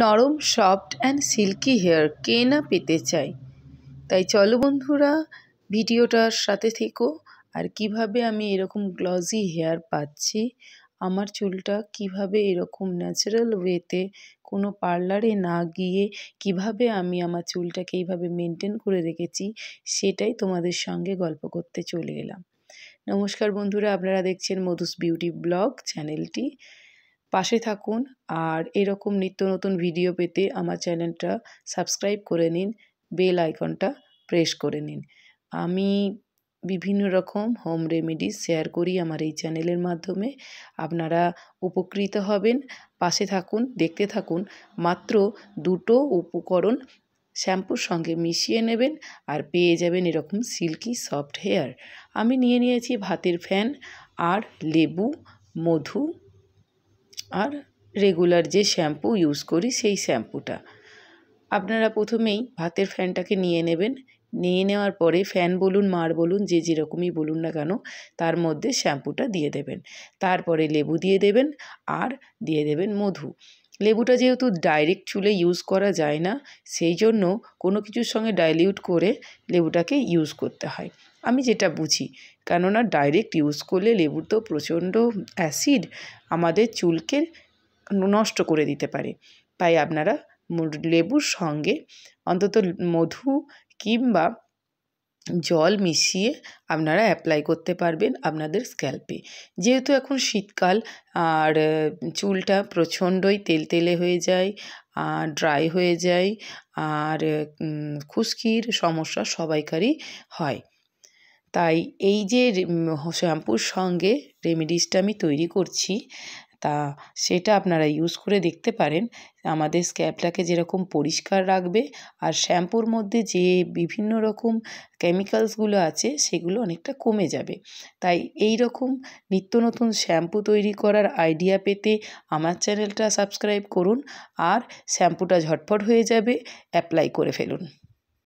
নরম soft and silky hair কে না পেতে চায়। তাই চলো বন্ধুরা, ভিডিওটার সাথে থেকো। আর কিভাবে আমি এরকম গ্লসি হেয়ার পাচ্ছি, আমার চুলটা কিভাবে এরকম ন্যাচারাল ওয়েতে কোনো পার্লারে না গিয়ে কিভাবে আমি আমার চুলটাকে এইভাবে মেনটেন করে রেখেছি, সেটাই তোমাদের সঙ্গে গল্প করতে চলে এলাম। নমস্কার বন্ধুরা, আপনারা দেখছেন মধুস বিউটি ব্লগ চ্যানেলটি। পাশে থাকুন আর এরকম নিত্য নতুন ভিডিও পেতে আমার চ্যানেলটা সাবস্ক্রাইব করে নিন, বেল আইকনটা প্রেস করে নিন। আমি বিভিন্ন রকম হোম রেমেডিস শেয়ার করি আমার এই চ্যানেলের মাধ্যমে। আপনারা উপকৃত হবেন। পাশে থাকুন, দেখতে থাকুন। মাত্র দুটো উপকরণ শ্যাম্পুর সঙ্গে মিশিয়ে নেবেন আর পেয়ে যাবেন এরকম সিল্কি সফট হেয়ার। আমি নিয়ে নিয়েছি ভাতের ফ্যান আর লেবু, মধু আর রেগুলার যে শ্যাম্পু ইউজ করি সেই শ্যাম্পুটা। আপনারা প্রথমেই ভাতের ফ্যানটাকে নিয়ে নেবেন। নিয়ে নেওয়ার পরে ফ্যান বলুন, মার বলুন, যে যেরকমই বলুন না কেন, তার মধ্যে শ্যাম্পুটা দিয়ে দেবেন। তারপরে লেবু দিয়ে দেবেন আর দিয়ে দেবেন মধু। লেবুটা যেহেতু ডাইরেক্ট চুলে ইউজ করা যায় না, সেই জন্য কোনো কিছুর সঙ্গে ডাইলিউট করে লেবুটাকে ইউজ করতে হয়, আমি যেটা বুঝি। কেননা ডাইরেক্ট ইউজ করলে লেবু তো প্রচণ্ড অ্যাসিড, আমাদের চুলকে নষ্ট করে দিতে পারে। তাই আপনারা লেবুর সঙ্গে অন্তত মধু কিংবা জল মিশিয়ে আপনারা অ্যাপ্লাই করতে পারবেন আপনাদের স্ক্যাল্পে। যেহেতু এখন শীতকাল আর চুলটা প্রচণ্ডই তেলতেলে হয়ে যায়, ড্রাই হয়ে যায়, আর খুশকির সমস্যা সবাইকারই হয়। তাই এই যে শ্যাম্পুর সঙ্গে রেমেডিসটা আমি তৈরি করছি, সেটা আপনারা ইউজ করে দেখতে পারেন। আমাদের স্ক্যাল্পটাকে যেরকম পরিষ্কার রাখবে, আর শ্যাম্পুর মধ্যে যে বিভিন্ন রকম কেমিক্যালসগুলো আছে সেগুলো অনেকটা কমে যাবে। তাই এই রকম নিত্য নতুন শ্যাম্পু তৈরি করার আইডিয়া পেতে আমার চ্যানেলটা সাবস্ক্রাইব করুন আর শ্যাম্পুটা ঝটপট হয়ে যাবে, অ্যাপ্লাই করে ফেলুন।